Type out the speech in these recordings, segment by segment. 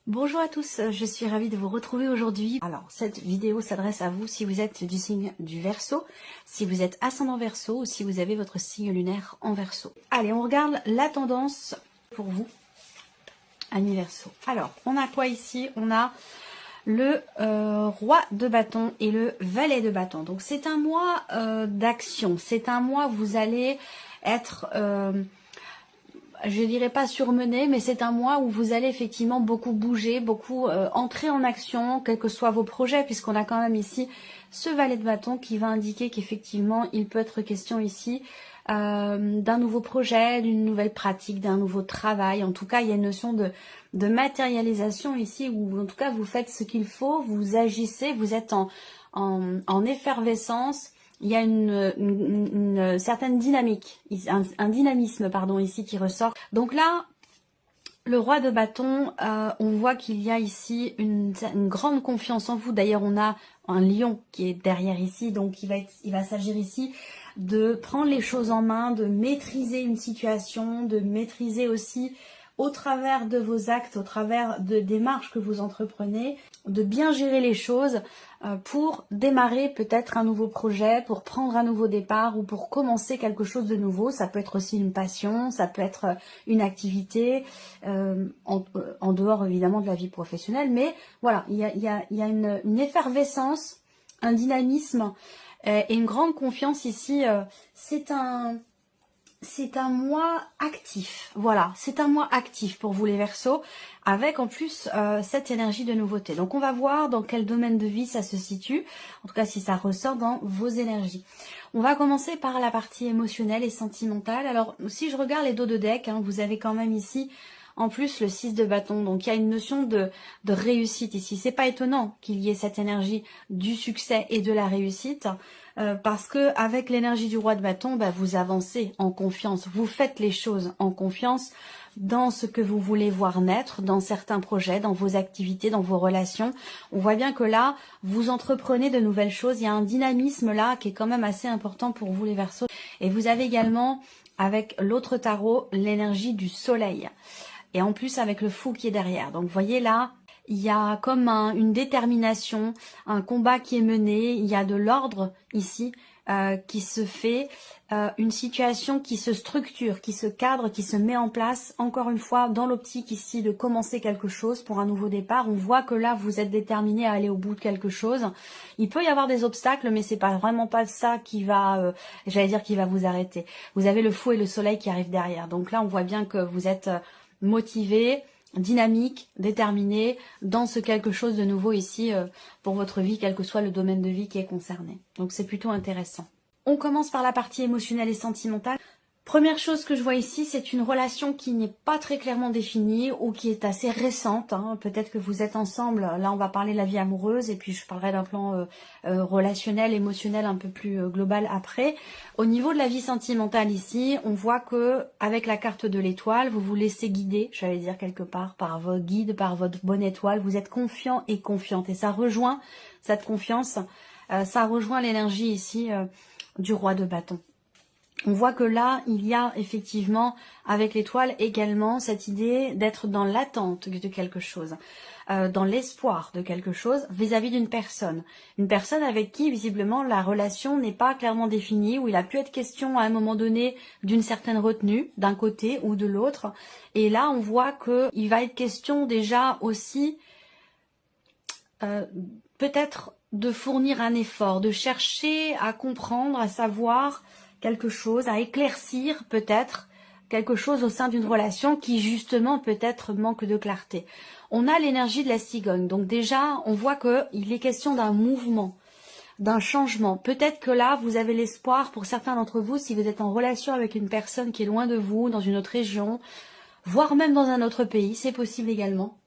Bonjour à tous, je suis ravie de vous retrouver aujourd'hui. Alors, cette vidéo s'adresse à vous si vous êtes du signe du Verseau, si vous êtes ascendant Verseau ou si vous avez votre signe lunaire en Verseau. Allez, on regarde la tendance pour vous, amis Verseau. Alors, on a quoi ici? On a le roi de bâton et le valet de bâton. Donc, c'est un mois d'action. C'est un mois où vous allez être... je dirais pas surmené, mais c'est un mois où vous allez effectivement beaucoup bouger, beaucoup entrer en action, quels que soient vos projets, puisqu'on a quand même ici ce valet de bâton qui va indiquer qu'effectivement, il peut être question ici d'un nouveau projet, d'une nouvelle pratique, d'un nouveau travail. En tout cas, il y a une notion de matérialisation ici, où en tout cas, vous faites ce qu'il faut, vous agissez, vous êtes en effervescence. Il y a une certaine dynamique, un dynamisme pardon ici qui ressort. Donc là, le roi de bâton, on voit qu'il y a ici une grande confiance en vous. D'ailleurs, on a un lion qui est derrière ici, donc il va s'agir ici de prendre les choses en main, de maîtriser une situation, de maîtriser aussi au travers de vos actes, au travers de démarches que vous entreprenez, de bien gérer les choses pour démarrer peut-être un nouveau projet, pour prendre un nouveau départ ou pour commencer quelque chose de nouveau. Ça peut être aussi une passion, ça peut être une activité en dehors évidemment de la vie professionnelle. Mais voilà, il y a une effervescence, un dynamisme et une grande confiance ici. C'est un mois actif, voilà, c'est un mois actif pour vous les Verseaux, avec en plus cette énergie de nouveauté. Donc on va voir dans quel domaine de vie ça se situe, en tout cas si ça ressort dans vos énergies. On va commencer par la partie émotionnelle et sentimentale. Alors si je regarde les dos de deck, hein, vous avez quand même ici en plus le 6 de bâton, donc il y a une notion de réussite ici. C'est pas étonnant qu'il y ait cette énergie du succès et de la réussite. Parce que avec l'énergie du roi de bâton, bah, vous avancez en confiance, vous faites les choses en confiance dans ce que vous voulez voir naître, dans certains projets, dans vos activités, dans vos relations. On voit bien que là, vous entreprenez de nouvelles choses, il y a un dynamisme là qui est quand même assez important pour vous les Verseaux. Et vous avez également, avec l'autre tarot, l'énergie du soleil. Et en plus avec le fou qui est derrière. Donc vous voyez là, il y a comme une détermination, un combat qui est mené, il y a de l'ordre ici qui se fait, une situation qui se structure, qui se cadre, qui se met en place, encore une fois dans l'optique ici de commencer quelque chose pour un nouveau départ. On voit que là vous êtes déterminé à aller au bout de quelque chose. Il peut y avoir des obstacles, mais c'est pas vraiment pas ça qui va, j'allais dire qui va vous arrêter. Vous avez le fou et le soleil qui arrivent derrière. Donc là on voit bien que vous êtes motivé, dynamique, déterminé dans ce quelque chose de nouveau ici pour votre vie, quel que soit le domaine de vie qui est concerné. Donc c'est plutôt intéressant. On commence par la partie émotionnelle et sentimentale. Première chose que je vois ici, c'est une relation qui n'est pas très clairement définie ou qui est assez récente. Hein. Peut-être que vous êtes ensemble, là on va parler de la vie amoureuse et puis je parlerai d'un plan relationnel, émotionnel un peu plus global après. Au niveau de la vie sentimentale ici, on voit que avec la carte de l'étoile, vous vous laissez guider, j'allais dire quelque part, par vos guides, par votre bonne étoile. Vous êtes confiant et confiante et ça rejoint cette confiance, ça rejoint l'énergie ici du roi de bâton. On voit que là, il y a effectivement, avec l'étoile également, cette idée d'être dans l'attente de quelque chose, dans l'espoir de quelque chose vis-à-vis d'une personne. Une personne avec qui, visiblement, la relation n'est pas clairement définie, où il a pu être question à un moment donné d'une certaine retenue, d'un côté ou de l'autre. Et là, on voit qu'il va être question déjà aussi, peut-être de fournir un effort, de chercher à comprendre, à savoir quelque chose, à éclaircir peut-être quelque chose au sein d'une relation qui justement peut-être manque de clarté. On a l'énergie de la cigogne, donc déjà on voit qu'il est question d'un mouvement, d'un changement. Peut-être que là vous avez l'espoir pour certains d'entre vous, si vous êtes en relation avec une personne qui est loin de vous, dans une autre région, voire même dans un autre pays, c'est possible également.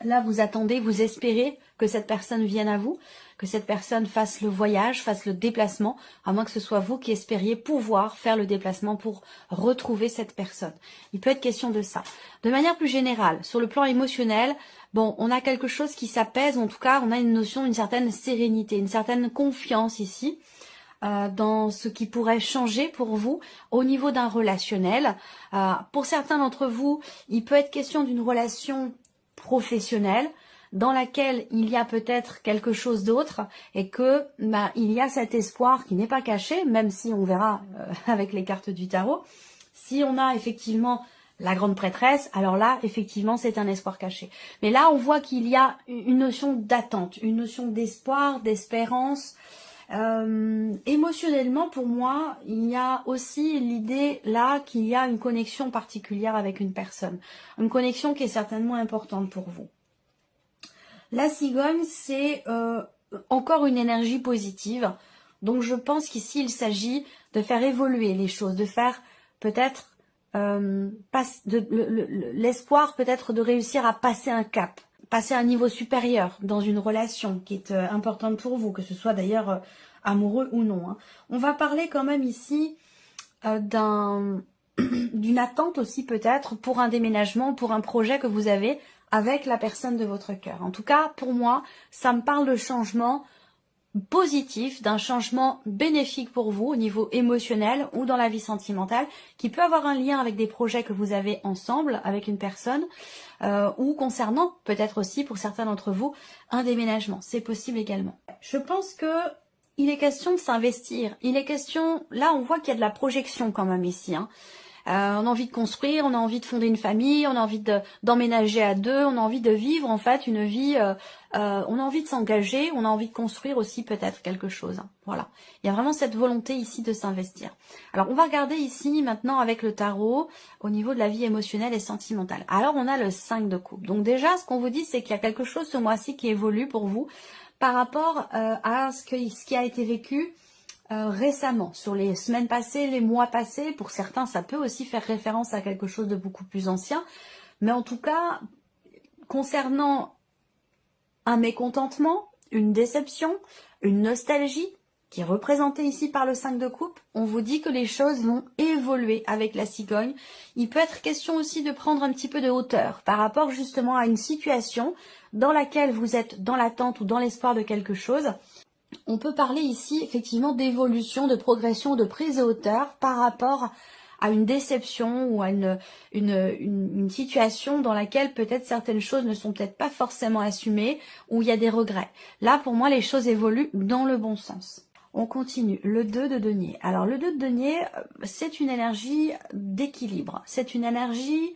Là, vous attendez, vous espérez que cette personne vienne à vous, que cette personne fasse le voyage, fasse le déplacement, à moins que ce soit vous qui espériez pouvoir faire le déplacement pour retrouver cette personne. Il peut être question de ça. De manière plus générale, sur le plan émotionnel, bon, on a quelque chose qui s'apaise, en tout cas, on a une notion d'une certaine sérénité, une certaine confiance ici, dans ce qui pourrait changer pour vous au niveau d'un relationnel. Pour certains d'entre vous, il peut être question d'une relation professionnelle dans laquelle il y a peut-être quelque chose d'autre et que il y a cet espoir qui n'est pas caché, même si on verra avec les cartes du tarot. Si on a effectivement la grande prêtresse, alors là, effectivement, c'est un espoir caché. Mais là, on voit qu'il y a une notion d'attente, une notion d'espoir, d'espérance. Émotionnellement, pour moi, il y a aussi l'idée là qu'il y a une connexion particulière avec une personne. Une connexion qui est certainement importante pour vous. La cigogne, c'est encore une énergie positive. Donc, je pense qu'ici, il s'agit de faire évoluer les choses, de faire peut-être l'espoir peut-être de réussir à passer un cap, passer à un niveau supérieur dans une relation qui est importante pour vous, que ce soit d'ailleurs amoureux ou non. Hein. On va parler quand même ici d'une attente aussi peut-être pour un déménagement, pour un projet que vous avez avec la personne de votre cœur. En tout cas, pour moi, ça me parle de changement positif, d'un changement bénéfique pour vous au niveau émotionnel ou dans la vie sentimentale, qui peut avoir un lien avec des projets que vous avez ensemble avec une personne ou concernant peut-être aussi pour certains d'entre vous un déménagement. C'est possible également. Je pense que il est question de s'investir. Il est question, là on voit qu'il y a de la projection quand même ici. Hein. On a envie de construire, on a envie de fonder une famille, on a envie d'emménager à deux, on a envie de vivre en fait une vie, on a envie de s'engager, on a envie de construire aussi peut-être quelque chose. Hein. Voilà, il y a vraiment cette volonté ici de s'investir. Alors on va regarder ici maintenant avec le tarot au niveau de la vie émotionnelle et sentimentale. Alors on a le 5 de coupe. Donc déjà ce qu'on vous dit c'est qu'il y a quelque chose ce mois-ci qui évolue pour vous par rapport à ce qui a été vécu récemment, sur les semaines passées, les mois passés. Pour certains, ça peut aussi faire référence à quelque chose de beaucoup plus ancien. Mais en tout cas, concernant un mécontentement, une déception, une nostalgie, qui est représentée ici par le 5 de coupe, on vous dit que les choses vont évoluer avec la cigogne. Il peut être question aussi de prendre un petit peu de hauteur par rapport justement à une situation dans laquelle vous êtes dans l'attente ou dans l'espoir de quelque chose. On peut parler ici effectivement d'évolution, de progression, de prise de hauteur par rapport à une déception ou à une situation dans laquelle peut-être certaines choses ne sont peut-être pas forcément assumées, où il y a des regrets. Là, pour moi, les choses évoluent dans le bon sens. On continue. Le 2 de denier. Alors, le 2 de denier, c'est une énergie d'équilibre. C'est une énergie,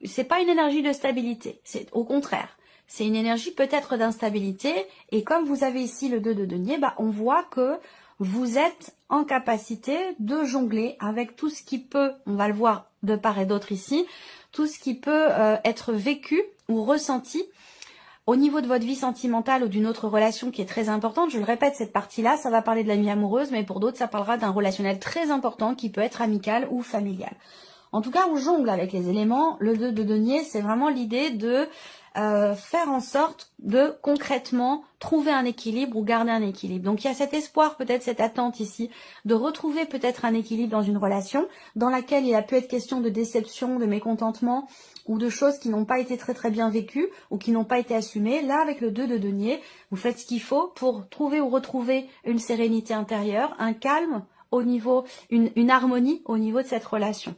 c'est pas une énergie de stabilité. C'est au contraire. C'est une énergie peut-être d'instabilité. Et comme vous avez ici le 2 de denier, on voit que vous êtes en capacité de jongler avec tout ce qui peut, on va le voir de part et d'autre ici, tout ce qui peut être vécu ou ressenti au niveau de votre vie sentimentale ou d'une autre relation qui est très importante. Je le répète, cette partie-là, ça va parler de la vie amoureuse, mais pour d'autres, ça parlera d'un relationnel très important qui peut être amical ou familial. En tout cas, on jongle avec les éléments. Le 2 de denier, c'est vraiment l'idée de faire en sorte de concrètement trouver un équilibre ou garder un équilibre. Donc il y a cet espoir, peut-être cette attente ici, de retrouver peut-être un équilibre dans une relation dans laquelle il a pu être question de déception, de mécontentement ou de choses qui n'ont pas été très bien vécues ou qui n'ont pas été assumées. Là, avec le 2 de denier, vous faites ce qu'il faut pour trouver ou retrouver une sérénité intérieure, un calme au niveau, une harmonie au niveau de cette relation.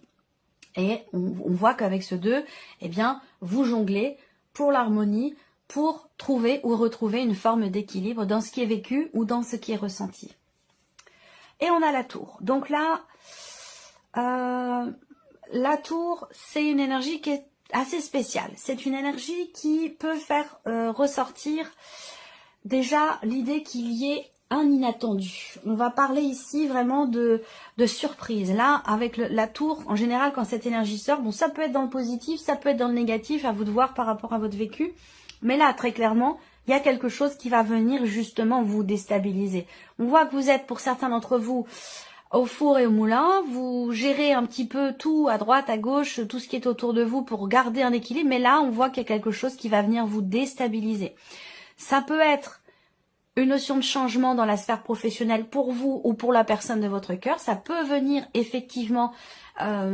Et on voit qu'avec ce 2, eh bien, vous jonglez pour l'harmonie, pour trouver ou retrouver une forme d'équilibre dans ce qui est vécu ou dans ce qui est ressenti. Et on a la tour. Donc là, la tour, c'est une énergie qui est assez spéciale. C'est une énergie qui peut faire ressortir déjà l'idée qu'il y ait un inattendu. On va parler ici vraiment de surprise. Là, avec la tour, en général, quand cette énergie sort, bon, ça peut être dans le positif, ça peut être dans le négatif, à vous de voir par rapport à votre vécu. Mais là, très clairement, il y a quelque chose qui va venir justement vous déstabiliser. On voit que vous êtes, pour certains d'entre vous, au four et au moulin. Vous gérez un petit peu tout à droite, à gauche, tout ce qui est autour de vous pour garder un équilibre. Mais là, on voit qu'il y a quelque chose qui va venir vous déstabiliser. Ça peut être une notion de changement dans la sphère professionnelle pour vous ou pour la personne de votre cœur. Ça peut venir effectivement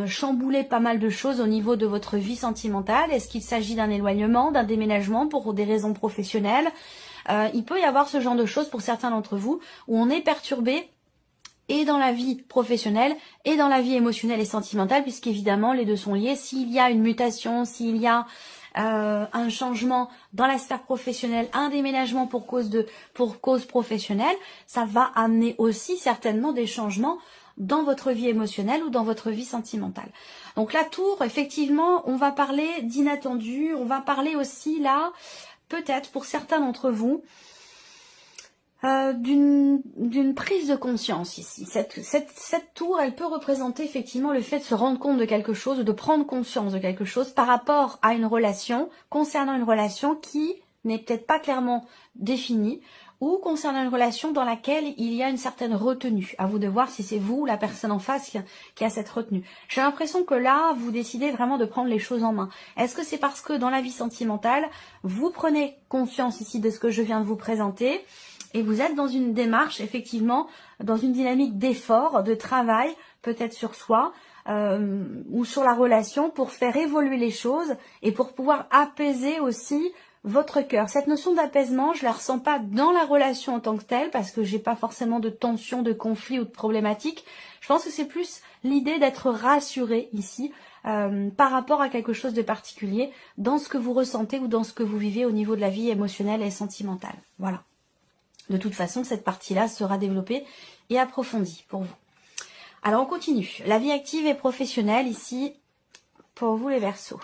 chambouler pas mal de choses au niveau de votre vie sentimentale. Est-ce qu'il s'agit d'un éloignement, d'un déménagement pour des raisons professionnelles? Il peut y avoir ce genre de choses pour certains d'entre vous où on est perturbé et dans la vie professionnelle et dans la vie émotionnelle et sentimentale, puisqu'évidemment les deux sont liés. S'il y a une mutation, s'il y a un changement dans la sphère professionnelle, un déménagement pour cause professionnelle, ça va amener aussi certainement des changements dans votre vie émotionnelle ou dans votre vie sentimentale. Donc la tour, effectivement, on va parler d'inattendu, on va parler aussi là, peut-être pour certains d'entre vous, d'une prise de conscience ici. Cette tour, elle peut représenter effectivement le fait de se rendre compte de quelque chose, de prendre conscience de quelque chose par rapport à une relation, concernant une relation qui n'est peut-être pas clairement définie, ou concernant une relation dans laquelle il y a une certaine retenue. À vous de voir si c'est vous ou la personne en face qui a cette retenue. J'ai l'impression que là, vous décidez vraiment de prendre les choses en main. Est-ce que c'est parce que dans la vie sentimentale, vous prenez conscience ici de ce que je viens de vous présenter et vous êtes dans une démarche, effectivement, dans une dynamique d'effort, de travail, peut-être sur soi, ou sur la relation pour faire évoluer les choses et pour pouvoir apaiser aussi votre cœur. Cette notion d'apaisement, je la ressens pas dans la relation en tant que telle parce que j'ai pas forcément de tension, de conflit ou de problématique. Je pense que c'est plus l'idée d'être rassuré ici par rapport à quelque chose de particulier dans ce que vous ressentez ou dans ce que vous vivez au niveau de la vie émotionnelle et sentimentale. Voilà. De toute façon, cette partie-là sera développée et approfondie pour vous. Alors, on continue. La vie active et professionnelle ici pour vous les Verseaux.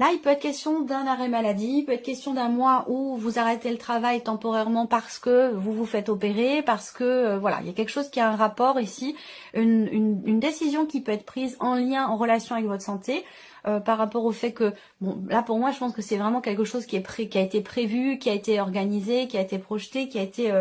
Là, il peut être question d'un arrêt maladie, il peut être question d'un mois où vous arrêtez le travail temporairement parce que vous vous faites opérer, parce que, voilà, il y a quelque chose qui a un rapport ici, une décision qui peut être prise en lien, en relation avec votre santé, par rapport au fait que, bon, là pour moi, je pense que c'est vraiment quelque chose qui a été prévu, qui a été organisé, qui a été projeté, qui a été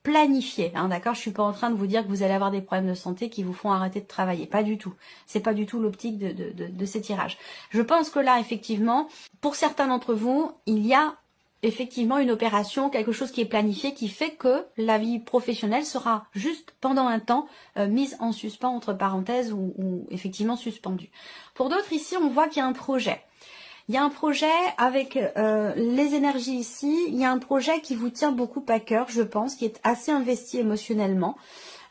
planifié, hein, d'accord. Je suis pas en train de vous dire que vous allez avoir des problèmes de santé qui vous font arrêter de travailler, pas du tout. C'est pas du tout l'optique de ces tirages. Je pense que là, effectivement, pour certains d'entre vous, il y a effectivement une opération, quelque chose qui est planifié, qui fait que la vie professionnelle sera juste pendant un temps mise en suspens, entre parenthèses, ou effectivement suspendue. Pour d'autres ici, on voit qu'il y a un projet. Il y a un projet avec les énergies ici, il y a un projet qui vous tient beaucoup à cœur, je pense, qui est assez investi émotionnellement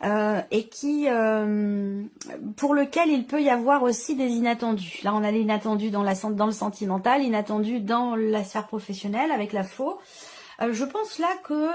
et qui, pour lequel il peut y avoir aussi des inattendus. Là, on a l'inattendu dans le sentimental, l'inattendu dans la sphère professionnelle avec la faux. Je pense là que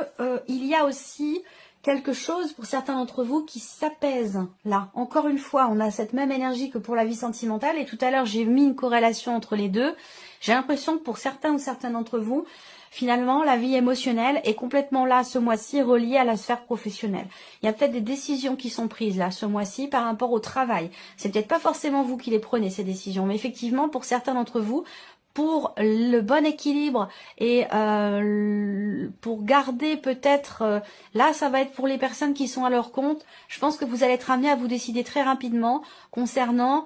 il y a aussi quelque chose pour certains d'entre vous qui s'apaise là. Encore une fois, on a cette même énergie que pour la vie sentimentale et tout à l'heure j'ai mis une corrélation entre les deux. J'ai l'impression que pour certains ou certaines d'entre vous, finalement la vie émotionnelle est complètement là ce mois-ci reliée à la sphère professionnelle. Il y a peut-être des décisions qui sont prises là ce mois-ci par rapport au travail. C'est peut-être pas forcément vous qui les prenez ces décisions, mais effectivement pour certains d'entre vous, pour le bon équilibre et pour garder peut-être, là ça va être pour les personnes qui sont à leur compte, je pense que vous allez être amené à vous décider très rapidement concernant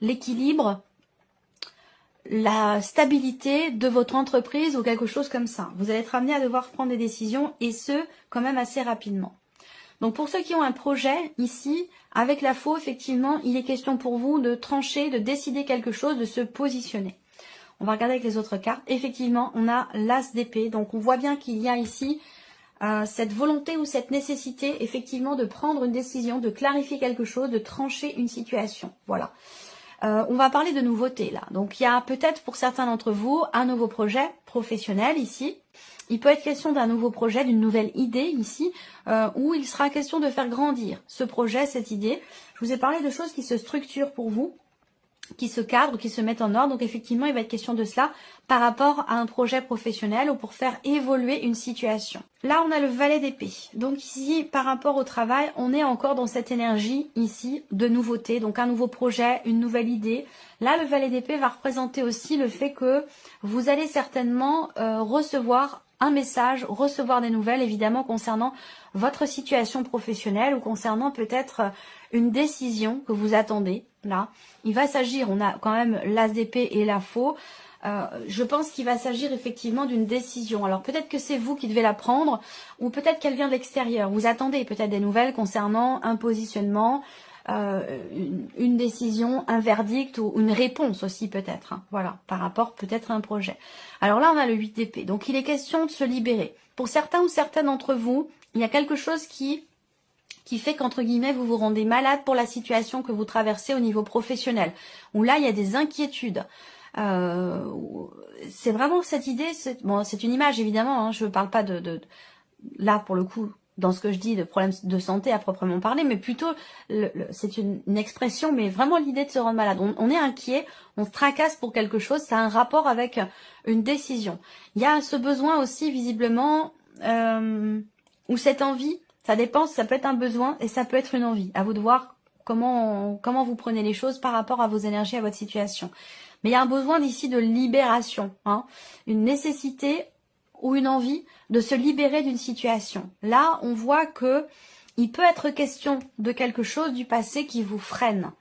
l'équilibre, la stabilité de votre entreprise ou quelque chose comme ça. Vous allez être amené à devoir prendre des décisions et ce, quand même assez rapidement. Donc pour ceux qui ont un projet ici, avec la faux, effectivement, il est question pour vous de trancher, de décider quelque chose, de se positionner. On va regarder avec les autres cartes. Effectivement, on a l'as d'épée. Donc on voit bien qu'il y a ici cette volonté ou cette nécessité, effectivement, de prendre une décision, de clarifier quelque chose, de trancher une situation. Voilà. On va parler de nouveautés là. Donc il y a peut-être pour certains d'entre vous un nouveau projet professionnel ici. Il peut être question d'un nouveau projet, d'une nouvelle idée ici, où il sera question de faire grandir ce projet, cette idée. Je vous ai parlé de choses qui se structurent pour vous, qui se cadrent, qui se mettent en ordre. Donc effectivement, il va être question de cela par rapport à un projet professionnel ou pour faire évoluer une situation. Là, on a le valet d'épée. Donc ici, par rapport au travail, on est encore dans cette énergie ici de nouveauté. Donc un nouveau projet, une nouvelle idée. Là, le valet d'épée va représenter aussi le fait que vous allez certainement recevoir un message, recevoir des nouvelles évidemment concernant votre situation professionnelle ou concernant peut-être une décision que vous attendez. Là, il va s'agir, on a quand même l'as d'épée et la faux. Je pense qu'il va s'agir effectivement d'une décision. Alors peut-être que c'est vous qui devez la prendre ou peut-être qu'elle vient de l'extérieur. Vous attendez peut-être des nouvelles concernant un positionnement, une décision, un verdict ou une réponse aussi peut-être. Hein, voilà, par rapport peut-être à un projet. Alors là, on a le 8 d'épée. Donc il est question de se libérer. Pour certains ou certaines d'entre vous, il y a quelque chose qui qui fait qu'entre guillemets, vous vous rendez malade pour la situation que vous traversez au niveau professionnel, où là, il y a des inquiétudes. C'est vraiment cette idée, bon, c'est une image évidemment, hein, je ne parle pas là pour le coup, dans ce que je dis, de problèmes de santé à proprement parler, mais plutôt, c'est une expression, mais vraiment l'idée de se rendre malade. On est inquiet, on se tracasse pour quelque chose, ça a un rapport avec une décision. Il y a ce besoin aussi, visiblement, ou cette envie, ça dépend, ça peut être un besoin et ça peut être une envie. À vous de voir comment vous prenez les choses par rapport à vos énergies, à votre situation. Mais il y a un besoin d'ici de libération, hein, une nécessité ou une envie de se libérer d'une situation. Là, on voit que il peut être question de quelque chose du passé qui vous freine.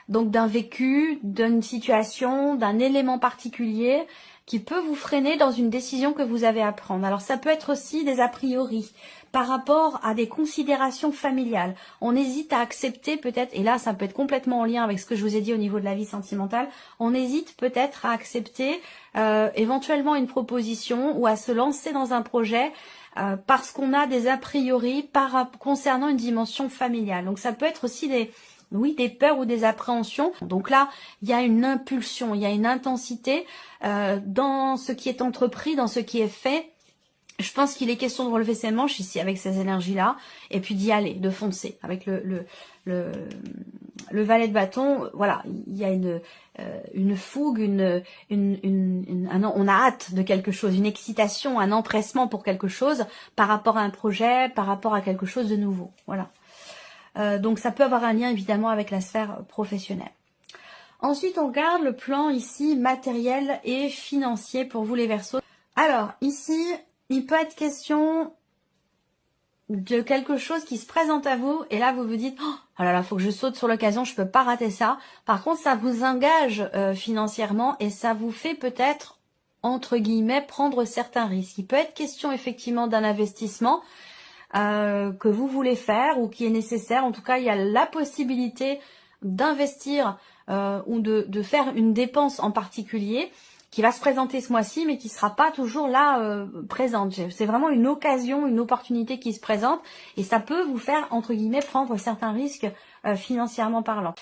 Donc d'un vécu, d'une situation, d'un élément particulier qui peut vous freiner dans une décision que vous avez à prendre. Alors ça peut être aussi des a priori par rapport à des considérations familiales. On hésite à accepter peut-être, et là ça peut être complètement en lien avec ce que je vous ai dit au niveau de la vie sentimentale, on hésite peut-être à accepter éventuellement une proposition ou à se lancer dans un projet parce qu'on a des a priori concernant une dimension familiale. Donc ça peut être aussi des peurs ou des appréhensions. Donc là, il y a une impulsion, il y a une intensité dans ce qui est entrepris, dans ce qui est fait. Je pense qu'il est question de relever ses manches ici avec ces énergies-là et puis d'y aller, de foncer. Avec le valet de bâton, voilà, il y a une fougue, on a hâte de quelque chose, une excitation, un empressement pour quelque chose par rapport à un projet, par rapport à quelque chose de nouveau. Voilà. Donc ça peut avoir un lien évidemment avec la sphère professionnelle. Ensuite, on regarde le plan ici matériel et financier pour vous les Verseaux. Alors ici, il peut être question de quelque chose qui se présente à vous et là vous vous dites oh là là, faut que je saute sur l'occasion, je peux pas rater ça. Par contre, ça vous engage financièrement et ça vous fait peut-être entre guillemets prendre certains risques. Il peut être question effectivement d'un investissement que vous voulez faire ou qui est nécessaire. En tout cas, il y a la possibilité d'investir ou de faire une dépense en particulier qui va se présenter ce mois-ci, mais qui sera pas toujours là présente. C'est vraiment une occasion, une opportunité qui se présente, et ça peut vous faire, entre guillemets, prendre certains risques financièrement parlant.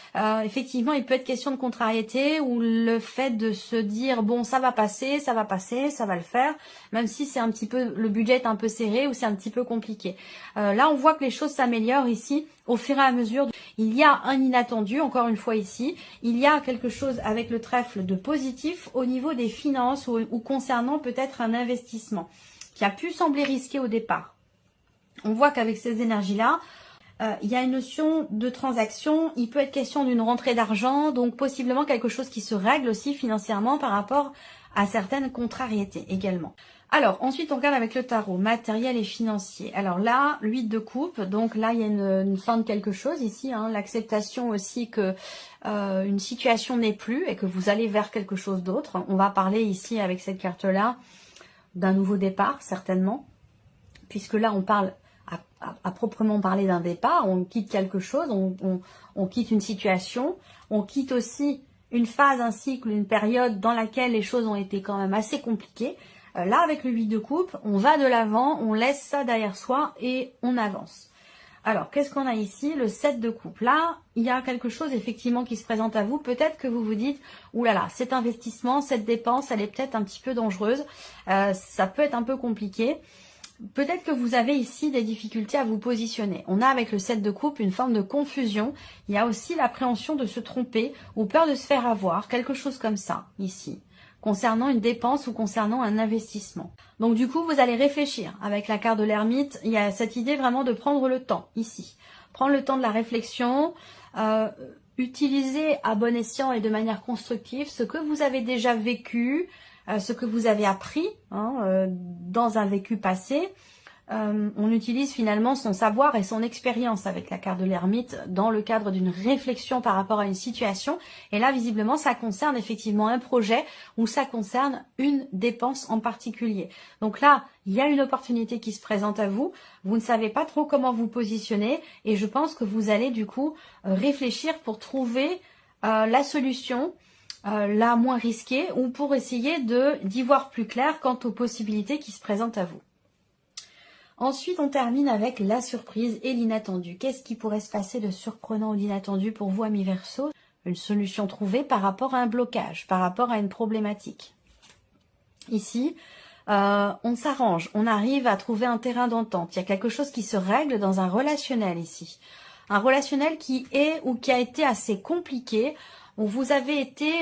Effectivement, il peut être question de contrariété, ou le fait de se dire, bon, ça va passer, ça va le faire, même si c'est un petit peu, le budget est un peu serré, ou c'est un petit peu compliqué. Là, on voit que les choses s'améliorent ici, au fur et à mesure. Il y a un inattendu, encore une fois ici, il y a quelque chose avec le trèfle de positif au niveau des finances ou concernant peut-être un investissement qui a pu sembler risqué au départ. On voit qu'avec ces énergies-là, il y a une notion de transaction, il peut être question d'une rentrée d'argent, donc possiblement quelque chose qui se règle aussi financièrement par rapport à certaines contrariétés également. Alors, ensuite, on regarde avec le tarot, matériel et financier. Alors là, l'huile de coupe, donc là, il y a une fin de quelque chose ici, hein, l'acceptation aussi que une situation n'est plus et que vous allez vers quelque chose d'autre. On va parler ici, avec cette carte-là, d'un nouveau départ, certainement, puisque là, on parle à proprement parler d'un départ, on quitte quelque chose, on quitte une situation, on quitte aussi une phase, un cycle, une période dans laquelle les choses ont été quand même assez compliquées. Là, avec le 8 de coupe, on va de l'avant, on laisse ça derrière soi et on avance. Alors, qu'est-ce qu'on a ici? Le 7 de coupe. Là, il y a quelque chose effectivement qui se présente à vous. Peut-être que vous vous dites, oulala, cet investissement, cette dépense, elle est peut-être un petit peu dangereuse. Ça peut être un peu compliqué. Peut-être que vous avez ici des difficultés à vous positionner. On a avec le 7 de coupe une forme de confusion. Il y a aussi l'appréhension de se tromper ou peur de se faire avoir. Quelque chose comme ça, ici, concernant une dépense ou concernant un investissement. Donc du coup, vous allez réfléchir. Avec la carte de l'ermite, il y a cette idée vraiment de prendre le temps, ici. Prendre le temps de la réflexion, utiliser à bon escient et de manière constructive ce que vous avez déjà vécu, ce que vous avez appris dans un vécu passé. On utilise finalement son savoir et son expérience avec la carte de l'ermite dans le cadre d'une réflexion par rapport à une situation. Et là, visiblement, ça concerne effectivement un projet ou ça concerne une dépense en particulier. Donc là, il y a une opportunité qui se présente à vous. Vous ne savez pas trop comment vous positionner et je pense que vous allez du coup réfléchir pour trouver la solution la moins risquée ou pour essayer d'y voir plus clair quant aux possibilités qui se présentent à vous. Ensuite, on termine avec la surprise et l'inattendu. Qu'est-ce qui pourrait se passer de surprenant ou d'inattendu pour vous, amis Verseau? Une solution trouvée par rapport à un blocage, par rapport à une problématique. Ici, on s'arrange, on arrive à trouver un terrain d'entente. Il y a quelque chose qui se règle dans un relationnel ici. Un relationnel qui est ou qui a été assez compliqué, où vous avez été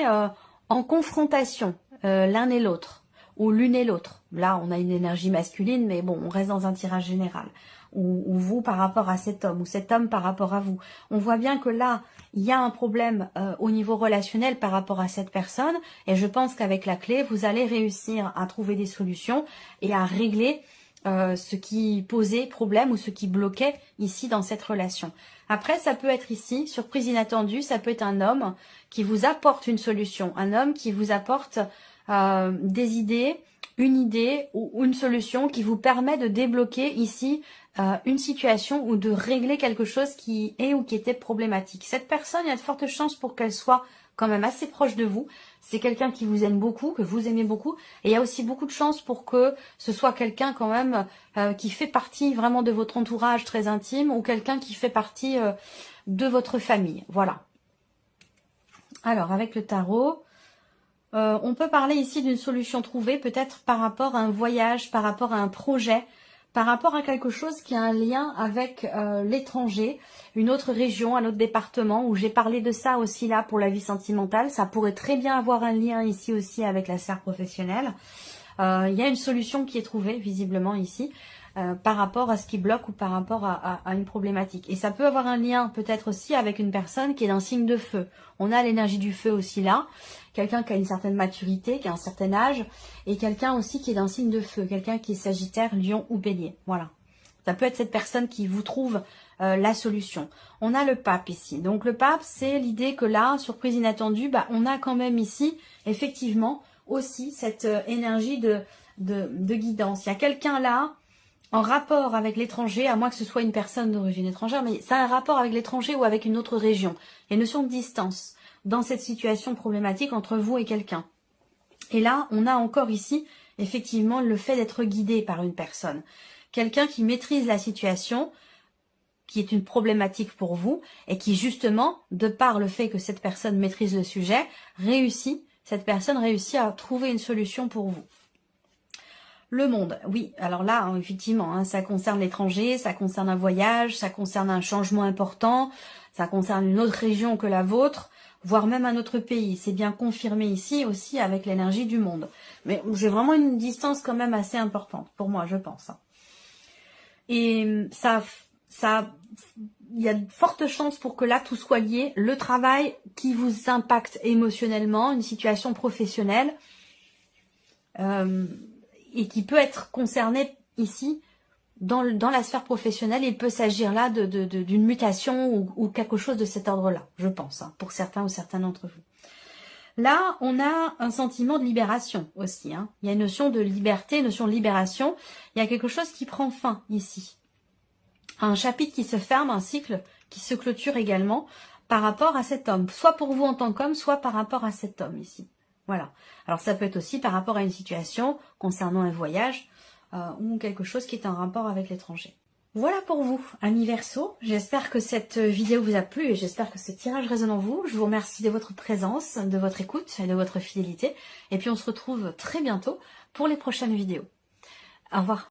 en confrontation l'un et l'autre, ou l'une et l'autre. Là, on a une énergie masculine, mais bon, on reste dans un tirage général. Ou vous par rapport à cet homme, ou cet homme par rapport à vous. On voit bien que là, il y a un problème au niveau relationnel par rapport à cette personne, et je pense qu'avec la clé, vous allez réussir à trouver des solutions et à régler ce qui posait problème ou ce qui bloquait ici dans cette relation. Après, ça peut être ici, surprise inattendue, ça peut être un homme qui vous apporte une solution, un homme qui vous apporte des idées, une idée ou une solution qui vous permet de débloquer ici une situation ou de régler quelque chose qui est ou qui était problématique. Cette personne, il y a de fortes chances pour qu'elle soit quand même assez proche de vous. C'est quelqu'un qui vous aime beaucoup, que vous aimez beaucoup. Et il y a aussi beaucoup de chances pour que ce soit quelqu'un quand même qui fait partie vraiment de votre entourage très intime ou quelqu'un qui fait partie de votre famille. Voilà. Alors, avec le tarot, on peut parler ici d'une solution trouvée, peut-être par rapport à un voyage, par rapport à un projet, par rapport à quelque chose qui a un lien avec l'étranger, une autre région, un autre département, où j'ai parlé de ça aussi là pour la vie sentimentale. Ça pourrait très bien avoir un lien ici aussi avec la sphère professionnelle. Il y a une solution qui est trouvée visiblement ici par rapport à ce qui bloque ou par rapport à une problématique. Et ça peut avoir un lien peut-être aussi avec une personne qui est d'un signe de feu. On a l'énergie du feu aussi là. Quelqu'un qui a une certaine maturité, qui a un certain âge, et quelqu'un aussi qui est d'un signe de feu, quelqu'un qui est Sagittaire, Lion ou Bélier. Voilà. Ça peut être cette personne qui vous trouve la solution. On a le pape ici. Donc le pape, c'est l'idée que là, surprise inattendue, on a quand même ici, effectivement, aussi cette énergie de guidance. Il y a quelqu'un là, en rapport avec l'étranger, à moins que ce soit une personne d'origine étrangère, mais ça a un rapport avec l'étranger ou avec une autre région. Il y a une notion de distance dans cette situation problématique entre vous et quelqu'un. Et là, on a encore ici, effectivement, le fait d'être guidé par une personne. Quelqu'un qui maîtrise la situation, qui est une problématique pour vous, et qui justement, de par le fait que cette personne maîtrise le sujet, cette personne réussit à trouver une solution pour vous. Le monde, oui, alors là, effectivement, ça concerne l'étranger, ça concerne un voyage, ça concerne un changement important, ça concerne une autre région que la vôtre, voire même un autre pays. C'est bien confirmé ici aussi avec l'énergie du monde. Mais j'ai vraiment une distance quand même assez importante pour moi, je pense. Et il y a de fortes chances pour que là tout soit lié. Le travail qui vous impacte émotionnellement, une situation professionnelle, et qui peut être concerné ici dans la sphère professionnelle. Il peut s'agir là d'une mutation ou quelque chose de cet ordre-là, je pense, pour certains ou certains d'entre vous. Là, on a un sentiment de libération aussi. Il y a une notion de liberté, une notion de libération. Il y a quelque chose qui prend fin ici. Un chapitre qui se ferme, un cycle qui se clôture également par rapport à cet homme. Soit pour vous en tant qu'homme, soit par rapport à cet homme ici. Voilà. Alors ça peut être aussi par rapport à une situation concernant un voyage ou quelque chose qui est en rapport avec l'étranger. Voilà pour vous, amis Verseau. J'espère que cette vidéo vous a plu et j'espère que ce tirage résonne en vous. Je vous remercie de votre présence, de votre écoute et de votre fidélité. Et puis on se retrouve très bientôt pour les prochaines vidéos. Au revoir.